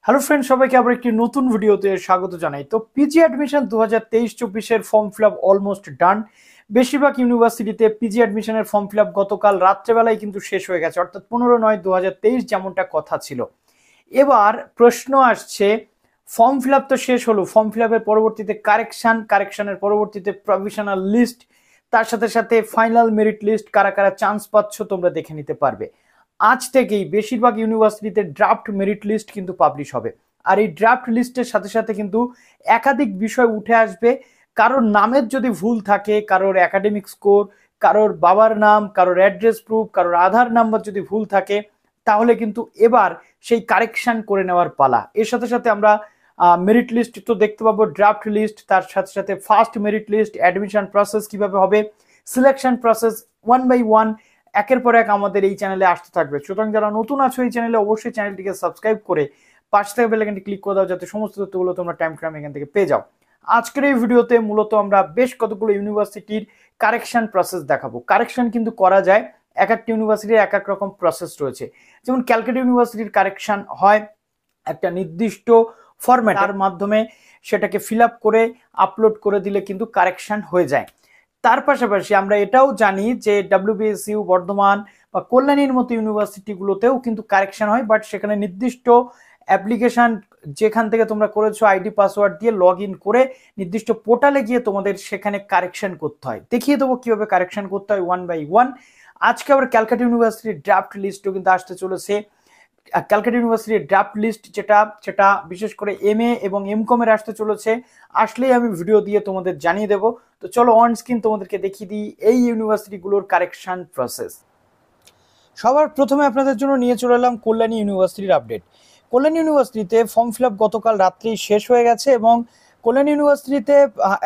Hello friend, সবাইকে আবার একটি নতুন ভিডিওতে স্বাগত জানাই। তো PG admission 2023-24 form fill up almost done. বেশিরভাগ ইউনিভার্সিটিতে পিজি অ্যাডমিশনের ফর্ম ফিল আপ গতকাল রাত্রেবেলায় কিন্তু শেষ হয়ে গেছে, অর্থাৎ 15/9/2023 যেমনটা কথা ছিল। এবার প্রশ্ন আসছে, ফর্ম ফিল আপ তো শেষ হলো, ফর্ম ফিল আপের পরবর্তীতে কারেকশনের পরবর্তীতে প্রভিশনাল লিস্ট, তার সাথে সাথে ফাইনাল মেরিট লিস্ট, কারা কারা চান্স পাচ্ছ তোমরা দেখে নিতে পারবে। আজ থেকেই বেশিরভাগ ইউনিভার্সিটিতে ড্রাফট মেরিট লিস্ট কিন্তু পাবলিশ হবে। আর এই ড্রাফট লিস্টের সাথে সাথে কিন্তু একাধিক বিষয় উঠে আসবে। কারোর নামের যদি ভুল থাকে, কারোর একাডেমিক স্কোর, কারোর বাবার নাম, কারোর অ্যাড্রেস প্রুফ, কারোর আধার নাম্বার যদি ভুল থাকে, তাহলে কিন্তু এবার সেই কারেকশন করে নেওয়ার পালা। এর সাথে সাথে আমরা মেরিট লিস্ট তো দেখতে পাবো, ড্রাফট লিস্ট, তার সাথে সাথে first merit list, admission process কিভাবে হবে, selection process, one by one একের পর এক আমাদের এই চ্যানেলে আসতে থাকবে। সুতরাং যারা নতুন আছো এই চ্যানেলে, অবশ্যই চ্যানেলটিকে সাবস্ক্রাইব করে পাশে থাকা বেল আইকনটি ক্লিক করে দাও, যাতে সমস্ত তথ্যগুলো তোমরা টাইম টু টাইম এখান থেকে পেয়ে যাও। আজকের এই ভিডিওতে মূলত আমরা বেশ কতগুলো ইউনিভার্সিটির কারেকশন প্রসেস দেখাবো। কারেকশন কিন্তু করা যায়, এক একটা ইউনিভার্সিটির এক এক রকম প্রসেস রয়েছে। যেমন ক্যালকাটা ইউনিভার্সিটির কারেকশন হয় একটা নির্দিষ্ট ফরম্যাটের মাধ্যমে, সেটাকে ফিল আপ করে আপলোড করে দিলে কিন্তু কারেকশন হয়ে যায়। তার পাশাপাশি আমরা এটাও জানি যে WBSU, বর্ধমান বা কল্যাণীর মতো ইউনিভার্সিটিগুলোতেও কিন্তু কারেকশন হয়, বাট সেখানে নির্দিষ্ট অ্যাপ্লিকেশন যেখান থেকে তোমরা করেছো আইডি পাসওয়ার্ড দিয়ে লগ ইন করে নির্দিষ্ট পোর্টালে গিয়ে তোমাদের সেখানে কারেকশন করতে হয়। দেখিয়ে দেবো কিভাবে কারেকশন করতে হয় ওয়ান বাই ওয়ান। আজকে আবার ক্যালকাটা ইউনিভার্সিটির ড্রাফট লিস্টও কিন্তু আসতে চলেছে। ক্যালকাটা ইউনিভার্সিটির ড্রাফট লিস্ট সেটা বিশেষ করে MA এবং MCOM এর আসতে চলেছে। আসলেই আমি ভিডিও দিয়ে তোমাদের জানিয়ে দেবো। তো চলো অন স্ক্রিন তোমাদেরকে দেখিয়ে দিই এই ইউনিভার্সিটিগুলোর কারেকশন প্রসেস। সবার প্রথমে আপনাদের জন্য নিয়ে চলে এলাম কল্যাণী ইউনিভার্সিটির আপডেট। কল্যাণী ইউনিভার্সিটিতে ফর্ম ফিল আপ গতকাল রাত্রেই শেষ হয়ে গেছে এবং কল্যাণী ইউনিভার্সিটিতে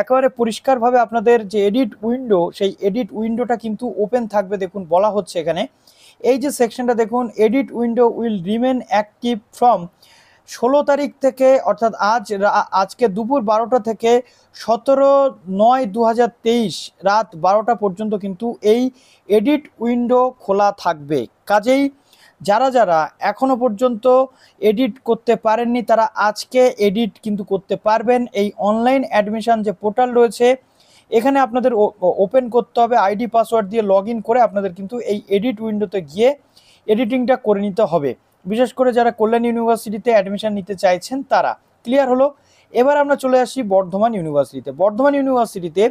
একেবারে পরিষ্কারভাবে আপনাদের যে এডিট উইন্ডো, সেই এডিট উইন্ডোটা কিন্তু ওপেন থাকবে। দেখুন বলা হচ্ছে এখানে, এই যে সেকশনটা দেখুন, edit window will remain active from 16 তারিখ থেকে, অর্থাৎ আজকে দুপুর 12টা থেকে 17/9/2023 রাত 12টা পর্যন্ত কিন্তু এই এডিট উইন্ডো খোলা থাকবে। কাজেই যারা যারা এখনো পর্যন্ত এডিট করতে পারেননি তারা আজকে এডিট কিন্তু করতে পারবেন। এই অনলাইন অ্যাডমিশন যে পোর্টাল রয়েছে, এখানে আপনাদের ওপেন করতে হবে, আইডি পাসওয়ার্ড দিয়ে লগ ইন করে আপনাদের কিন্তু এই এডিট উইন্ডোতে গিয়ে এডিটিংটা করে নিতে হবে। বিশেষ করে যারা কল্যাণী ইউনিভার্সিটিতে অ্যাডমিশন নিতে চাইছেন তারা। ক্লিয়ার হলো? এবার আমরা চলে আসি বর্ধমান ইউনিভার্সিটিতে। বর্ধমান ইউনিভার্সিটিতে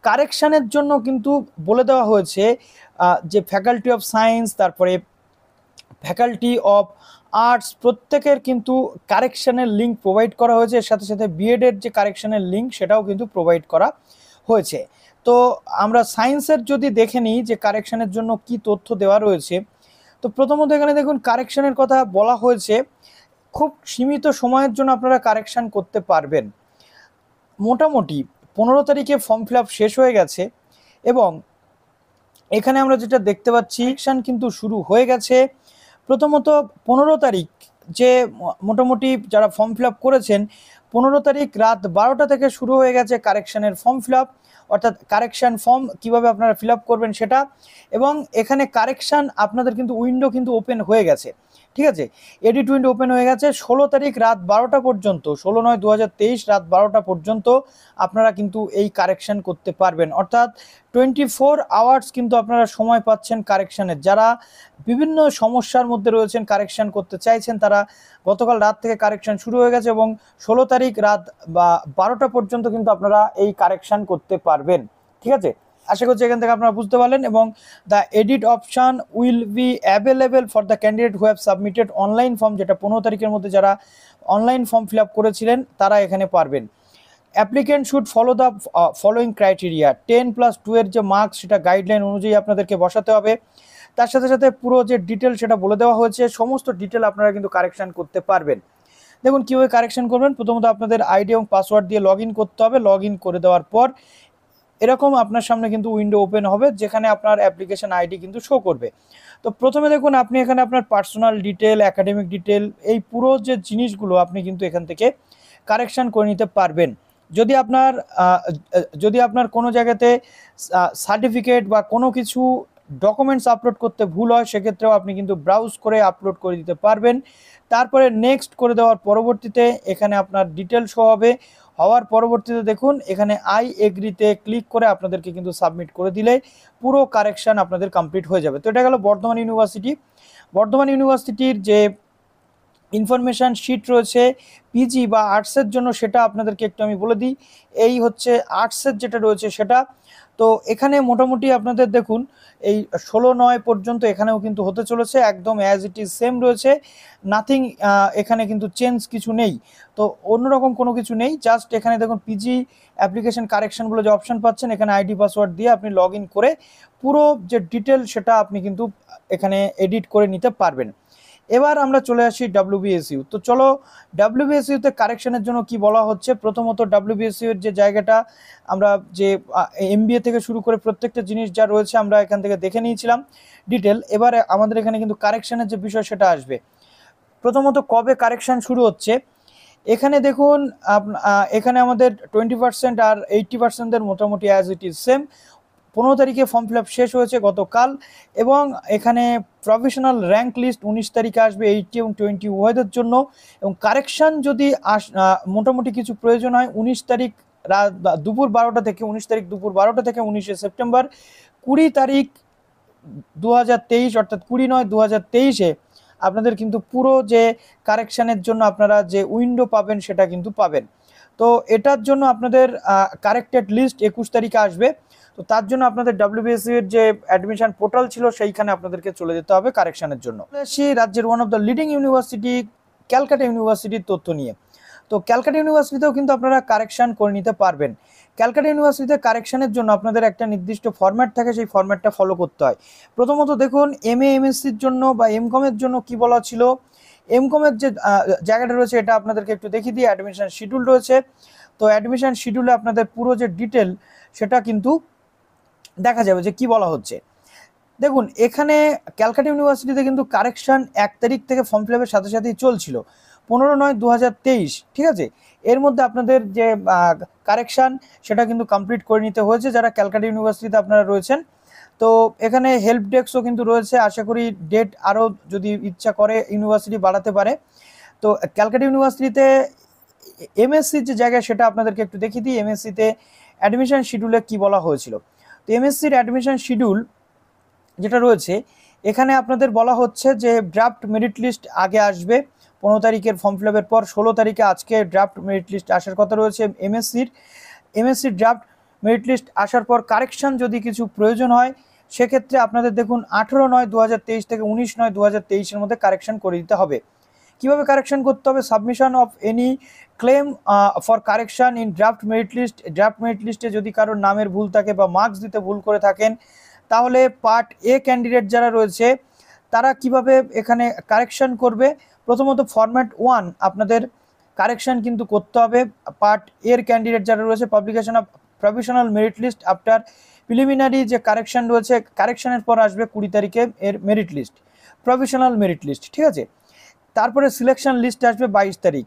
কারেকশানের জন্য কিন্তু বলে দেওয়া হয়েছে যে ফ্যাকাল্টি অফ সায়েন্স, তারপরে ফ্যাকাল্টি অফ আর্টস, প্রত্যেকের কিন্তু কারেকশানের লিঙ্ক প্রোভাইড করা হয়েছে। এর সাথে সাথে বিএডের যে কারেকশানের লিঙ্ক সেটাও কিন্তু প্রোভাইড করা হয়েছে। তো আমরা সায়েন্সের যদি দেখে নিই যে কারেকশানের জন্য কি তথ্য দেওয়া রয়েছে, তো প্রথমত এখানে দেখুন কারেকশানের কথা বলা হয়েছে। খুব সীমিত সময়ের জন্য আপনারা কারেকশান করতে পারবেন। মোটামুটি 15 তারিখে ফর্ম ফিল আপ শেষ হয়ে গেছে এবং এখানে আমরা যেটা দেখতে পাচ্ছি, কারেকশান কিন্তু শুরু হয়ে গেছে। প্রথমত 15 তারিখ যে মোটামুটি যারা ফর্ম ফিল আপ করেছেন, 15 তারিখ রাত 12টা থেকে শুরু হয়ে গেছে কারেকশানের ফর্ম ফিল আপ, অর্থাৎ কারেকশান ফর্ম কিভাবে আপনারা ফিল আপ করবেন সেটা। এবং এখানে কারেকশান আপনাদের কিন্তু উইন্ডো কিন্তু ওপেন হয়ে গেছে, ঠিক আছে, এডিট উইন্ডো ওপেন হয়ে গেছে। 16 তারিখ রাত 12টা পর্যন্ত, 16/9/2023 রাত 12টা পর্যন্ত আপনারা কিন্তু এই কারেকশান করতে পারবেন। অর্থাৎ 24 আওয়ার্স কিন্তু আপনারা সময় পাচ্ছেন কারেকশানের। যারা বিভিন্ন সমস্যার মধ্যে রয়েছেন, কারেকশান করতে চাইছেন, তারা গতকাল রাত থেকে কারেকশান শুরু হয়ে গেছে এবং 16 তারিখ রাত 12টা পর্যন্ত কিন্তু আপনারা এই কারেকশান করতে পারবেন। ঠিক আছে, আশা করছি এখান থেকে আপনারা বুঝতে পারলেন। এবং the edit option will be available for the candidate who have submitted online form, যেটা 15 তারিখের মধ্যে যারা অনলাইন ফর্ম ফিল আপ করেছিলেন তারা এখানে পারবেন। Applicant should follow the following criteria. 10+2 এর যে মার্কস সেটা গাইডলাইন অনুযায়ী আপনাদেরকে বসাতে হবে। তার সাথে সাথে পুরো যে ডিটেল সেটা বলে দেওয়া হয়েছে, সমস্ত ডিটেল আপনারা কিন্তু কারেকশান করতে পারবেন। দেখুন কীভাবে কারেকশান করবেন। প্রথমত আপনাদের আইডি এবং পাসওয়ার্ড দিয়ে লগ ইন করতে হবে। লগ ইন করে দেওয়ার পর এরকম আপনার সামনে কিন্তু উইন্ডো ওপেন হবে, যেখানে আপনার অ্যাপ্লিকেশন আইডি কিন্তু শো করবে। তো প্রথমে দেখুন আপনি এখানে আপনার পার্সোনাল ডিটেল, একাডেমিক ডিটেল, এই পুরো যে জিনিসগুলো আপনি কিন্তু এখান থেকে কারেকশান করে নিতে পারবেন। যদি আপনার কোনো জায়গাতে সার্টিফিকেট বা কোনো কিছু ডকুমেন্টস আপলোড করতে ভুল হয়, সেক্ষেত্রেও আপনি কিন্তু ব্রাউজ করে আপলোড করে দিতে পারবেন। তারপরে নেক্সট করে দেওয়ার পরবর্তীতে এখানে আপনার ডিটেল শো হবে। হওয়ার পরবর্তীতে দেখুন এখানে আই এগ্রিতে ক্লিক করে আপনাদেরকে কিন্তু সাবমিট করে দিলে পুরো কারেকশান আপনাদের কমপ্লিট হয়ে যাবে। তো এটা গেল বর্ধমান ইউনিভার্সিটি। বর্ধমান ইউনিভার্সিটির যে ইনফরমেশান শিট রয়েছে পিজি বা আর্টসের জন্য, সেটা আপনাদেরকে একটু আমি বলে দিই। এই হচ্ছে আর্টসের যেটা রয়েছে সেটা। তো এখানে মোটামুটি আপনাদের দেখুন এই 16/9 পর্যন্ত এখানেও কিন্তু হতে চলেছে, একদম অ্যাজ ইট ইজ সেম রয়েছে, নাথিং, এখানে কিন্তু চেঞ্জ কিছু নেই। তো অন্যরকম কোনো কিছু নেই, জাস্ট এখানে দেখুন পিজি অ্যাপ্লিকেশন কারেকশন বলে যে অপশান পাচ্ছেন, এখানে আইডি পাসওয়ার্ড দিয়ে আপনি লগ ইন করে পুরো যে ডিটেল সেটা আপনি কিন্তু এখানে এডিট করে নিতে পারবেন। এবার আমরা চলে আসি WBSU। তো চলো WBSUতে কারেকশনের জন্য কি বলা হচ্ছে। প্রথমত WBSU এর যে জায়গাটা আমরা যে MBA থেকে শুরু করে প্রত্যেকটা জিনিস যা রয়েছে আমরা এখান থেকে দেখে নিয়েছিলাম ডিটেল। এবারে আমাদের এখানে কিন্তু কারেকশনের যে বিষয় সেটা আসবে। প্রথমত কবে কারেকশন শুরু হচ্ছে, এখানে দেখুন এখানে আমাদের 20% আর 80%-দের মোটামুটি অ্যাজ ইট ইজ সেম। 15 তারিখে ফর্ম ফিল আপ শেষ হয়েছে গতকাল, এবং এখানে প্রফেশনাল র্যাঙ্ক লিস্ট 19 তারিখে আসবে 80 এবং 20 উভয়দের জন্য। এবং কারেকশান যদি মোটামুটি কিছু প্রয়োজন হয় 19 তারিখ দুপুর 12টা থেকে 19 তারিখ দুপুর 12টা থেকে 19শে সেপ্টেম্বর 20 তারিখ 2023 অর্থাৎ 20/9/2023-এ আপনাদের কিন্তু পুরো যে কারেকশানের জন্য আপনারা যে উইন্ডো পাবেন সেটা কিন্তু পাবেন। তো এটার জন্য আপনাদের কারেক্টেড লিস্ট 21 তারিখে আসবে। তো তার জন্য আপনাদের WBSU এর যে অ্যাডমিশন পোর্টাল ছিল সেইখানে আপনাদেরকে চলে যেতে হবে কারেকশানের জন্য। সেই রাজ্যের one of the leading university Calcutta ইউনিভার্সিটির তথ্য নিয়ে। তো ক্যালকাটা ইউনিভার্সিটিতেও কিন্তু আপনারা কারেকশান করে নিতে পারবেন। ক্যালকাটা ইউনিভার্সিটিতে কারেকশানের জন্য আপনাদের একটা নির্দিষ্ট ফরম্যাট থাকে, সেই ফরম্যাটটা ফলো করতে হয়। প্রথমত দেখুন MA MSCর জন্য বা এমকমের জন্য কি বলা ছিল। এমকমের যে জায়গাটা রয়েছে এটা আপনাদেরকে একটু দেখিয়ে দিই। অ্যাডমিশন শিডিউল রয়েছে। তো অ্যাডমিশন শিডিউলে আপনাদের পুরো যে ডিটেল সেটা কিন্তু দেখা যাবে যে কি বলা হচ্ছে। দেখুন এখানে ক্যালকাটা ইউনিভার্সিটিতে কিন্তু কারেকশান 1 তারিখ থেকে ফর্ম ফিল আপের সাথে সাথেই চলছিল, 15/9/2023, ঠিক আছে। এর মধ্যে আপনাদের যে কারেকশান সেটা কিন্তু কমপ্লিট করে নিতে হয়েছে যারা ক্যালকাটা ইউনিভার্সিটিতে আপনারা রয়েছেন। তো এখানে হেল্প ডেস্কও কিন্তু রয়েছে, আশা করি ডেট আরও যদি ইচ্ছা করে ইউনিভার্সিটি বাড়াতে পারে। তো ক্যালকাটা ইউনিভার্সিটিতে MSCর যে জায়গা সেটা আপনাদেরকে একটু দেখিয়ে দিই। MSCতে অ্যাডমিশন শিডিউলে কি বলা হয়েছিল। তো MSCর অ্যাডমিশন শিডিউল যেটা রয়েছে এখানে আপনাদের বলা হচ্ছে যে ড্রাফট মেরিট লিস্ট আগে আসবে 15 তারিখের ফর্ম ফিল আপের পর। 16 তারিখে আজকে ড্রাফট মেরিট লিস্ট আসার কথা রয়েছে MSCর ড্রাফট মেরিট লিস্ট আসার পর কারেকশান যদি কিছু প্রয়োজন হয় সেক্ষেত্রে আপনাদের দেখুন 18/9/2023 থেকে 19/9/2023-এর মধ্যে কারেকশান করে দিতে হবে। কিভাবে কারেকশন করতে হবে, submission of any claim for correction in draft merit লিস্টে যদি কারোর নামের ভুল থাকে বা মার্কস দিতে ভুল করে থাকেন তাহলে পার্ট এ ক্যান্ডিডেট যারা রয়েছে তারা কিভাবে এখানে কারেকশন করবে। প্রথমত ফরম্যাট 1 আপনাদের কারেকশন কিন্তু করতে হবে। পার্ট এর ক্যান্ডিডেট যারা রয়েছে publication of professional merit list after preliminary যে কারেকশন রয়েছে, কারেকশনের পর আসবে 20 তারিখে এর merit list, professional merit list, ঠিক আছে। তারপরে সিলেকশন লিস্ট আসবে 22 তারিখ।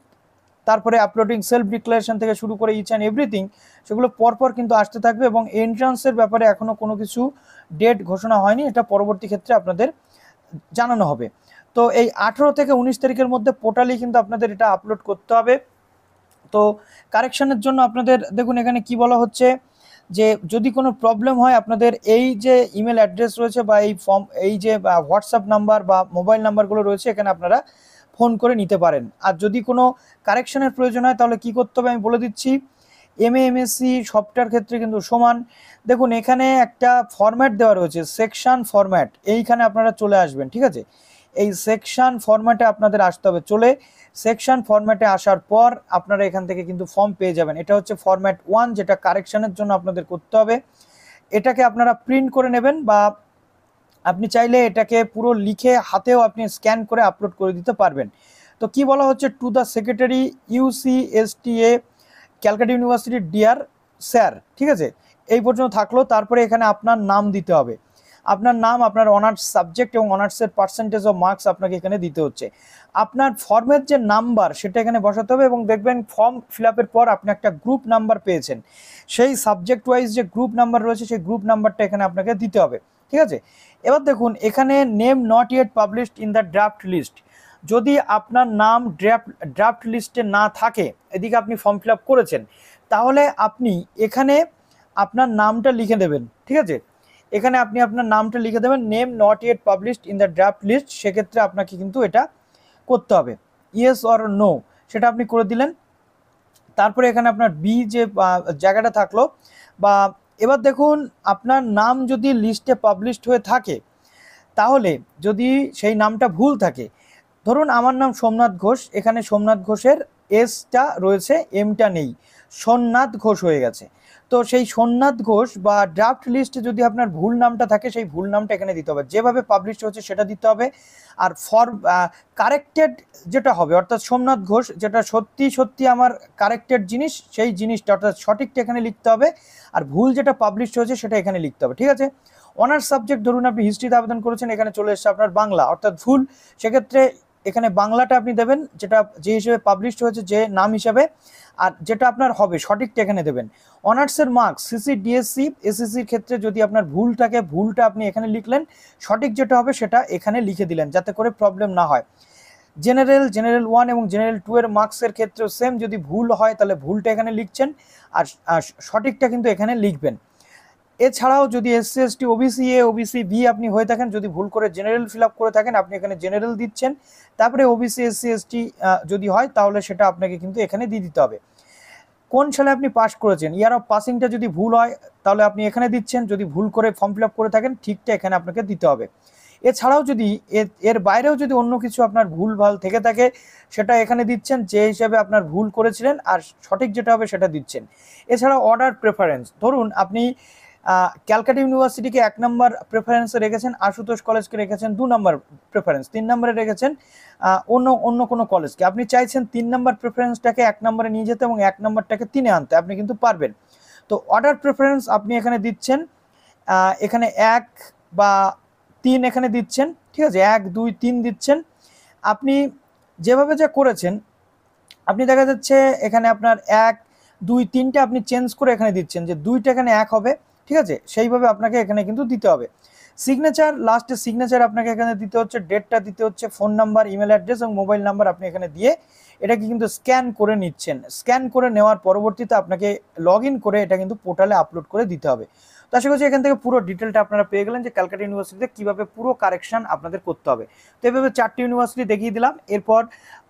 তারপরে আপলোডিং সেলফ ডিক্লারেশন থেকে শুরু করে ইচ অ্যান্ড এভরিথিং সেগুলো পরপর কিন্তু আসতে থাকবে। এবং এন্ট্রান্সের ব্যাপারে এখনও কোনো কিছু ডেট ঘোষণা হয়নি, এটা পরবর্তী ক্ষেত্রে আপনাদের জানানো হবে। তো এই 18 থেকে 19 তারিখের মধ্যে পোর্টালেই কিন্তু আপনাদের এটা আপলোড করতে হবে। তো কারেকশানের জন্য আপনাদের দেখুন এখানে কি বলা হচ্ছে যে যদি কোনো প্রবলেম হয় আপনাদের এই যে ইমেল অ্যাড্রেস রয়েছে বা এই যে হোয়াটসঅ্যাপ নাম্বার বা মোবাইল নাম্বারগুলো রয়েছে এখানে আপনারা ফোন করে নিতে পারেন। আর যদি কোনো কারেকশনের প্রয়োজন হয় তাহলে কি করতে হবে আমি বলে দিচ্ছি। MA MSc সবটার ক্ষেত্রে কিন্তু সমান। দেখুন এখানে একটা ফরম্যাট দেওয়া রয়েছে সেকশন ফরম্যাট, এইখানে আপনারা চলে আসবেন, ঠিক আছে। এই সেকশন ফরম্যাটে আপনাদের আসতে হবে। সেকশন ফরম্যাটে আসার পর আপনারা এখান থেকে কিন্তু ফর্ম পেয়ে যাবেন। এটা হচ্ছে ফরম্যাট 1 যেটা কারেকশনের জন্য আপনাদের করতে হবে। এটাকে আপনারা প্রিন্ট করে নেবেন বা আপনি চাইলে এটাকে পুরো লিখে হাতেও আপনি স্ক্যান করে আপলোড করে দিতে পারবেন। তো কি বলা হচ্ছে, to the secretary UCSTA Calcutta university dear sir, ঠিক আছে, এই পর্যন্ত থাকলো। তারপরে এখানে আপনার নাম দিতে হবে, আপনার নাম, আপনার অনার্স সাবজেক্ট এবং অনার্সের পার্সেন্টেজ অফ মার্কস আপনাকে এখানে দিতে হচ্ছে। আপনার ফর্মের যে নাম্বার সেটা এখানে বসাতে হবে এবং দেখবেন ফর্ম ফিল আপের পর আপনি একটা গ্রুপ নাম্বার পেয়েছেন, সেই সাবজেক্ট ওয়াইজ যে গ্রুপ নাম্বার রয়েছে সেই গ্রুপ নাম্বারটা এখানে আপনাকে দিতে হবে, ঠিক আছে। এবার দেখুন এখানে name not yet published in the draft list, যদি আপনার নাম ড্রাফট লিস্টে না থাকে, এদিকে আপনি ফর্ম ফিল আপ করেছেন, তাহলে আপনি এখানে আপনার নামটা লিখে দেবেন। ঠিক আছে, এখানে আপনি আপনার নামটা লিখে দেবেন, name not yet published in the draft list. সেক্ষেত্রে আপনাকে কিন্তু এটা করতে হবে, ইয়েস অর নো সেটা আপনি করে দিলেন। তারপরে এখানে আপনার বি যে জায়গাটা থাকলো, বা এবার দেখুন আপনার নাম যদি লিস্টে পাবলিশড হয়ে থাকে, তাহলে যদি সেই নামটা ভুল থাকে, ধরুন আমার নাম সোমনাথ ঘোষ, এখানে সোমনাথ ঘোষের এসটা রয়েছে, এমটা নেই, সোমনাথ ঘোষ হয়ে গেছে। তো সেই সোমনাথ ঘোষ বা ড্রাফট লিস্টে যদি আপনার ভুল নামটা থাকে, সেই ভুল নামটা এখানে দিতে হবে, যেভাবে পাবলিশ হচ্ছে সেটা দিতে হবে। আর ফর কারেক্টেড যেটা হবে, অর্থাৎ সোমনাথ ঘোষ যেটা সত্যি সত্যি আমার কারেক্টেড জিনিস, সেই জিনিসটা অর্থাৎ সঠিকটা এখানে লিখতে হবে। আর ভুল যেটা পাবলিশ হয়েছে সেটা এখানে লিখতে হবে। ঠিক আছে, অনার্স সাবজেক্ট ধরুন আপনি হিস্ট্রিতে আবেদন করেছেন, এখানে চলে এসছে আপনার বাংলা, অর্থাৎ ভুল। সেক্ষেত্রে এখানে বাংলাটা আপনি দেবেন, যেটা যে হিসেবে পাবলিশ হয়েছে যে নাম হিসাবে, আর যেটা আপনার হবে সঠিকটা এখানে দেবেন। অনার্সের মার্কস সিসি ডিএসসি এসএসসির ক্ষেত্রে যদি আপনার ভুল থাকে, ভুলটা আপনি এখানে লিখলেন, সঠিক যেটা হবে সেটা এখানে লিখে দিলেন, যাতে করে প্রবলেম না হয়। জেনারেল 1 এবং জেনারেল 2 এর মার্কসের ক্ষেত্রেও সেম, যদি ভুল হয় তাহলে ভুলটা এখানে লিখছেন, আর সঠিকটা কিন্তু এখানে লিখবেন। এছাড়াও যদি SC ST OBC A OBC B আপনি হয়ে থাকেন, যদি ভুল করে জেনারেল ফিল আপ করে থাকেন, আপনি এখানে জেনারেল দিচ্ছেন। তারপরে ওবিসি এসসি এসটি যদি হয়, তাহলে সেটা আপনাকে কিন্তু এখানে দিয়ে দিতে হবে। কোন সালে আপনি পাস করেছেন, ইয়ার অফ পাসিংটা যদি ভুল হয় তাহলে আপনি এখানে দিচ্ছেন, যদি ভুল করে ফর্ম ফিল আপ করে থাকেন ঠিকটা এখানে আপনাকে দিতে হবে। এছাড়াও যদি এর বাইরেও যদি অন্য কিছু আপনার ভুল ভাল থেকে থাকে, সেটা এখানে দিচ্ছেন, যে হিসাবে আপনার ভুল করেছিলেন, আর সঠিক যেটা হবে সেটা দিচ্ছেন। এছাড়াও অর্ডার প্রেফারেন্স, ধরুন আপনি ক্যালকাটা ইউনিভার্সিটিকে 1 নম্বর প্রেফারেন্সে রেখেছেন, আশুতোষ কলেজকে রেখেছেন 2 নম্বর প্রেফারেন্স, 3 নম্বরে রেখেছেন অন্য কোনো কলেজকে, আপনি চাইছেন 3 নম্বর প্রেফারেন্সটাকে 1 নম্বরে নিয়ে যেতে এবং 1 নম্বরটাকে 3-এ আনতে, আপনি কিন্তু পারবেন। তো অর্ডার প্রেফারেন্স আপনি এখানে দিচ্ছেন, এখানে 1 বা 3 এখানে দিচ্ছেন। ঠিক আছে, 1 2 3 দিচ্ছেন। আপনি যেভাবে যা করেছেন, আপনি দেখা যাচ্ছে এখানে আপনার 1 2 3টা আপনি চেঞ্জ করে এখানে দিচ্ছেন, যে 2টা এখানে 1 হবে। ঠিক আছে, সেইভাবে আপনাকে এখানে কিন্তু দিতে হবে। সিগনেচার, লাস্টে সিগনেচার আপনাকে এখানে দিতে হচ্ছে, ডেটটা দিতে হচ্ছে, ফোন নাম্বার, ইমেল অ্যাড্রেস এবং মোবাইল নাম্বার আপনি এখানে দিয়ে এটাকে কিন্তু স্ক্যান করে নিচ্ছেন। স্ক্যান করে নেওয়ার পরবর্তীতে আপনাকে লগ ইন করে এটা কিন্তু পোর্টালে আপলোড করে দিতে হবে। তো আশা করছি এখান থেকে পুরো ডিটেলটা আপনারা পেয়ে গেলেন, যে ক্যালকাটা ইউনিভার্সিটিতে কীভাবে পুরো কারেকশান আপনাদের করতে হবে। তো এইভাবে 4টি ইউনিভার্সিটি দেখিয়ে দিলাম। এরপর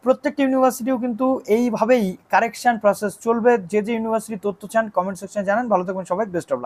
প্রত্যেকটি ইউনিভার্সিটিও কিন্তু এইভাবেই কারেকশান প্রসেস চলবে। যে ইউনিভার্সিটি তথ্য চান কমেন্ট সেকশনে জানান। ভালো থাকবেন সবাই, বেস্ট অফ লাক।